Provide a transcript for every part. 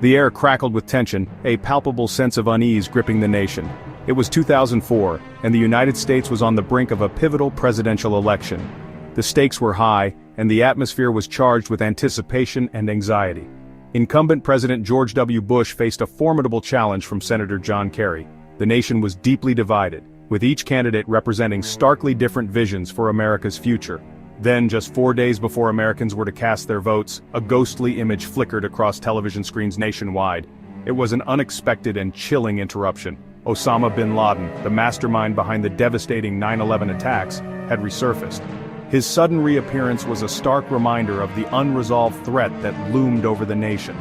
The air crackled with tension, a palpable sense of unease gripping the nation. It was 2004, and the United States was on the brink of a pivotal presidential election. The stakes were high, and the atmosphere was charged with anticipation and anxiety. Incumbent President George W. Bush faced a formidable challenge from Senator John Kerry. The nation was deeply divided, with each candidate representing starkly different visions for America's future. Then, just 4 days before Americans were to cast their votes, a ghostly image flickered across television screens nationwide. It was an unexpected and chilling interruption. Osama Bin Laden, the mastermind behind the devastating 9/11 attacks, had resurfaced. His sudden reappearance was a stark reminder of the unresolved threat that loomed over the nation.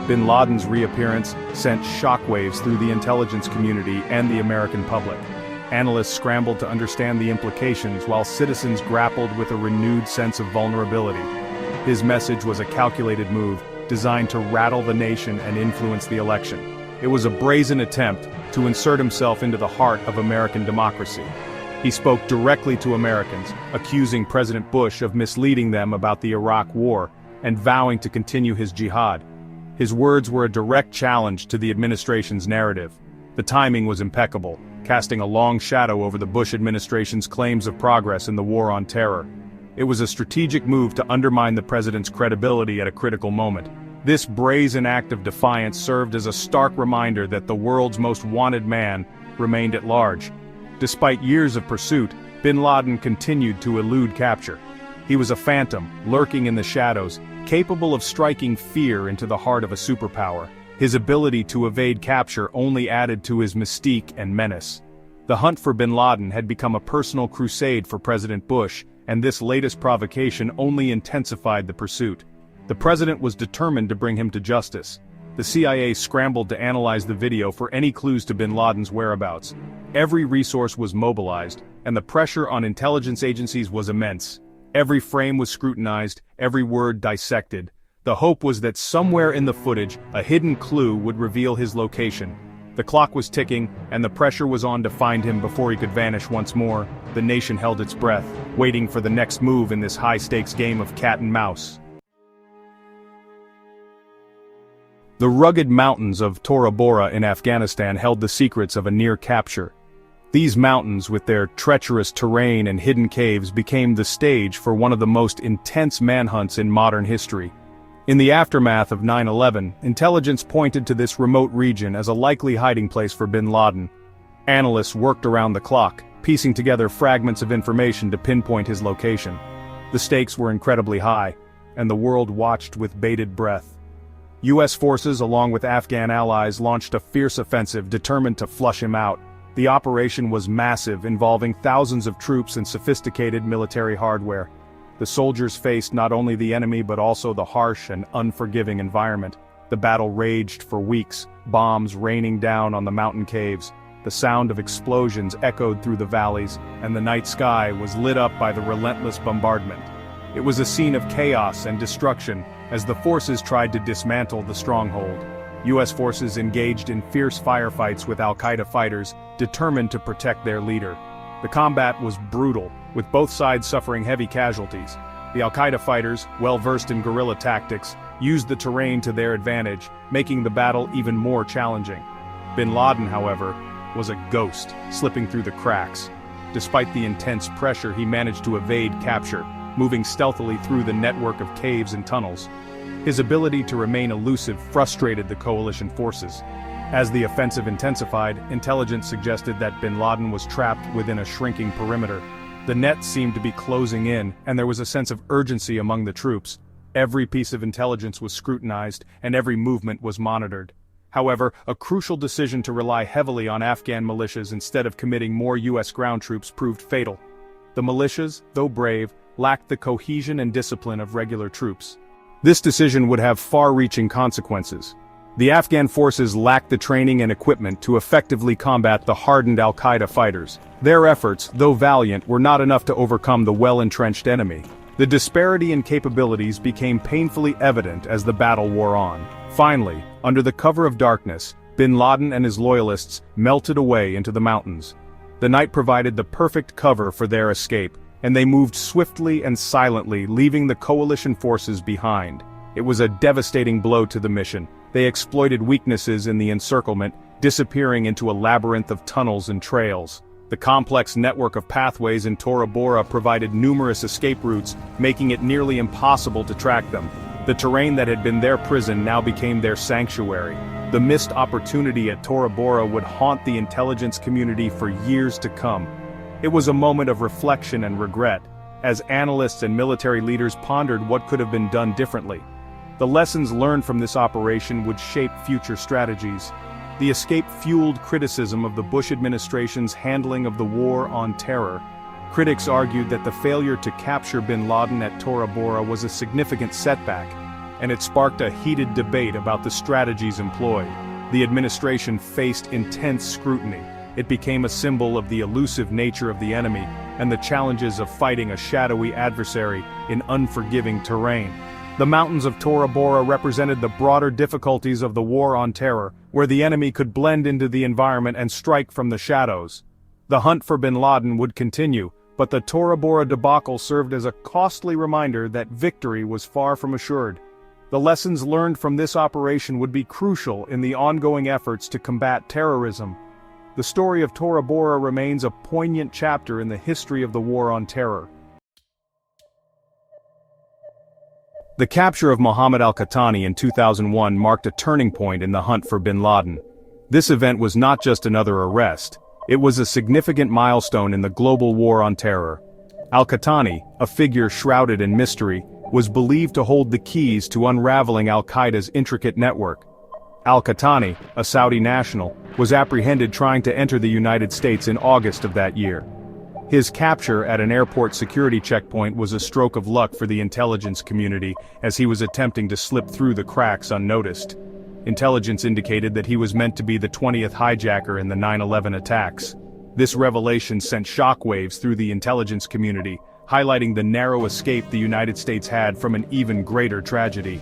Bin Laden's reappearance sent shockwaves through the intelligence community and the American public. Analysts scrambled to understand the implications while citizens grappled with a renewed sense of vulnerability. His message was a calculated move, designed to rattle the nation and influence the election. It was a brazen attempt to insert himself into the heart of American democracy. He spoke directly to Americans, accusing President Bush of misleading them about the Iraq War and vowing to continue his jihad. His words were a direct challenge to the administration's narrative. The timing was impeccable, casting a long shadow over the Bush administration's claims of progress in the war on terror. It was a strategic move to undermine the president's credibility at a critical moment. This brazen act of defiance served as a stark reminder that the world's most wanted man remained at large. Despite years of pursuit, Bin Laden continued to elude capture. He was a phantom, lurking in the shadows, capable of striking fear into the heart of a superpower. His ability to evade capture only added to his mystique and menace. The hunt for Bin Laden had become a personal crusade for President Bush, and this latest provocation only intensified the pursuit. The president was determined to bring him to justice. The CIA scrambled to analyze the video for any clues to Bin Laden's whereabouts. Every resource was mobilized, and the pressure on intelligence agencies was immense. Every frame was scrutinized, every word dissected. The hope was that somewhere in the footage, a hidden clue would reveal his location. The clock was ticking, and the pressure was on to find him before he could vanish once more. The nation held its breath, waiting for the next move in this high-stakes game of cat and mouse. The rugged mountains of Tora Bora in Afghanistan held the secrets of a near capture. These mountains, with their treacherous terrain and hidden caves, became the stage for one of the most intense manhunts in modern history. In the aftermath of 9/11, intelligence pointed to this remote region as a likely hiding place for Bin Laden. Analysts worked around the clock, piecing together fragments of information to pinpoint his location. The stakes were incredibly high, and the world watched with bated breath. U.S. forces, along with Afghan allies, launched a fierce offensive determined to flush him out. The operation was massive, involving thousands of troops and sophisticated military hardware. The soldiers faced not only the enemy but also the harsh and unforgiving environment. The battle raged for weeks, bombs raining down on the mountain caves. The sound of explosions echoed through the valleys, and the night sky was lit up by the relentless bombardment. It was a scene of chaos and destruction as the forces tried to dismantle the stronghold. U.S. forces engaged in fierce firefights with al-Qaeda fighters, determined to protect their leader. The combat was brutal, with both sides suffering heavy casualties. The al-Qaeda fighters, well-versed in guerrilla tactics, used the terrain to their advantage, making the battle even more challenging. Bin Laden, however, was a ghost, slipping through the cracks. Despite the intense pressure, he managed to evade capture, moving stealthily through the network of caves and tunnels. His ability to remain elusive frustrated the coalition forces. As the offensive intensified, intelligence suggested that Bin Laden was trapped within a shrinking perimeter. The net seemed to be closing in, and there was a sense of urgency among the troops. Every piece of intelligence was scrutinized, and every movement was monitored. However, a crucial decision to rely heavily on Afghan militias instead of committing more U.S. ground troops proved fatal. The militias, though brave, lacked the cohesion and discipline of regular troops. This decision would have far-reaching consequences. The Afghan forces lacked the training and equipment to effectively combat the hardened al-Qaeda fighters. Their efforts, though valiant, were not enough to overcome the well-entrenched enemy. The disparity in capabilities became painfully evident as the battle wore on. Finally, under the cover of darkness, Bin Laden and his loyalists melted away into the mountains. The night provided the perfect cover for their escape, and they moved swiftly and silently, leaving the coalition forces behind. It was a devastating blow to the mission, They exploited weaknesses in the encirclement, disappearing into a labyrinth of tunnels and trails. The complex network of pathways in Tora Bora provided numerous escape routes, making it nearly impossible to track them. The terrain that had been their prison now became their sanctuary. The missed opportunity at Tora Bora would haunt the intelligence community for years to come. It was a moment of reflection and regret, as analysts and military leaders pondered what could have been done differently. The lessons learned from this operation would shape future strategies. The escape fueled criticism of the Bush administration's handling of the war on terror. Critics argued that the failure to capture bin Laden at Tora Bora was a significant setback, and it sparked a heated debate about the strategies employed. The administration faced intense scrutiny. It became a symbol of the elusive nature of the enemy and the challenges of fighting a shadowy adversary in unforgiving terrain. The mountains of Tora Bora represented the broader difficulties of the war on terror, where the enemy could blend into the environment and strike from the shadows. The hunt for bin Laden would continue, but the Tora Bora debacle served as a costly reminder that victory was far from assured. The lessons learned from this operation would be crucial in the ongoing efforts to combat terrorism. The story of Tora Bora remains a poignant chapter in the history of the war on terror. The capture of Mohammed al-Qahtani in 2001 marked a turning point in the hunt for bin Laden. This event was not just another arrest, it was a significant milestone in the global war on terror. Al-Qahtani, a figure shrouded in mystery, was believed to hold the keys to unraveling al-Qaeda's intricate network. Al-Qahtani, a Saudi national, was apprehended trying to enter the United States in August of that year. His capture at an airport security checkpoint was a stroke of luck for the intelligence community, as he was attempting to slip through the cracks unnoticed. Intelligence indicated that he was meant to be the 20th hijacker in the 9/11 attacks. This revelation sent shockwaves through the intelligence community, highlighting the narrow escape the United States had from an even greater tragedy.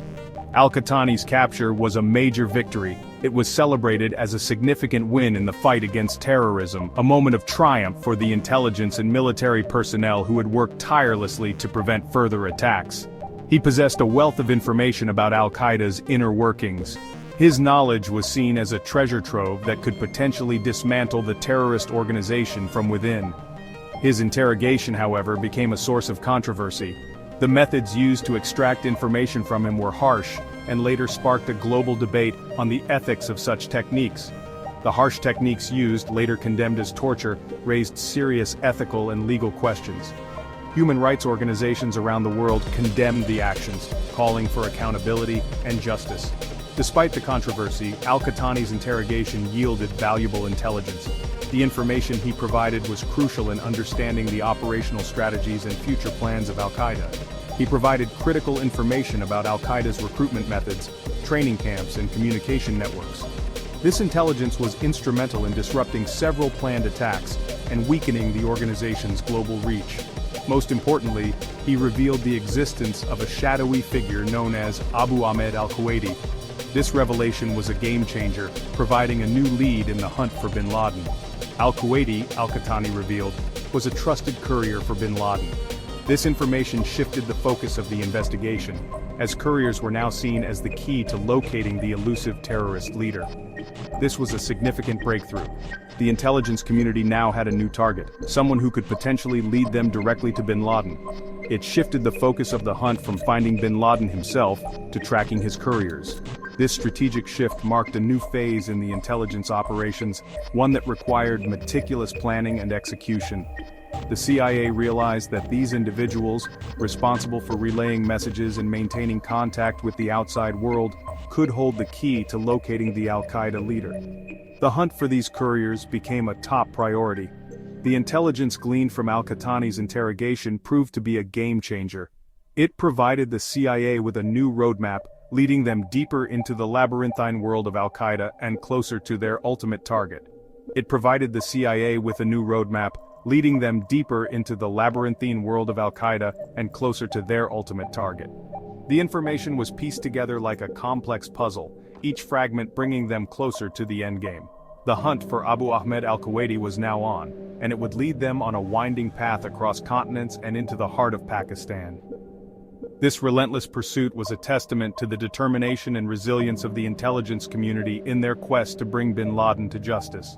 Al-Qahtani's capture was a major victory. It was celebrated as a significant win in the fight against terrorism, a moment of triumph for the intelligence and military personnel who had worked tirelessly to prevent further attacks. He possessed a wealth of information about al-Qaeda's inner workings. His knowledge was seen as a treasure trove that could potentially dismantle the terrorist organization from within. His interrogation, however, became a source of controversy. The methods used to extract information from him were harsh, and later sparked a global debate on the ethics of such techniques. The harsh techniques used, later condemned as torture, raised serious ethical and legal questions. Human rights organizations around the world condemned the actions, calling for accountability and justice. Despite the controversy, al-Qahtani's interrogation yielded valuable intelligence. The information he provided was crucial in understanding the operational strategies and future plans of al-Qaeda. He provided critical information about al-Qaeda's recruitment methods, training camps, and communication networks. This intelligence was instrumental in disrupting several planned attacks and weakening the organization's global reach. Most importantly, he revealed the existence of a shadowy figure known as Abu Ahmed al-Kuwaiti. This revelation was a game-changer, providing a new lead in the hunt for bin Laden. Al-Kuwaiti, al-Qahtani revealed, was a trusted courier for bin Laden. This information shifted the focus of the investigation, as couriers were now seen as the key to locating the elusive terrorist leader. This was a significant breakthrough. The intelligence community now had a new target, someone who could potentially lead them directly to bin Laden. It shifted the focus of the hunt from finding bin Laden himself to tracking his couriers. This strategic shift marked a new phase in the intelligence operations, one that required meticulous planning and execution. The CIA realized that these individuals, responsible for relaying messages and maintaining contact with the outside world, could hold the key to locating the al-Qaeda leader. The hunt for these couriers became a top priority. The intelligence gleaned from al-Qahtani's interrogation proved to be a game-changer. It provided the CIA with a new roadmap, leading them deeper into the labyrinthine world of al-Qaeda and closer to their ultimate target. It provided the CIA with a new roadmap, leading them deeper into the labyrinthine world of al-Qaeda and closer to their ultimate target. The information was pieced together like a complex puzzle, each fragment bringing them closer to the endgame. The hunt for Abu Ahmed al-Kuwaiti was now on, and it would lead them on a winding path across continents and into the heart of Pakistan. This relentless pursuit was a testament to the determination and resilience of the intelligence community in their quest to bring bin Laden to justice.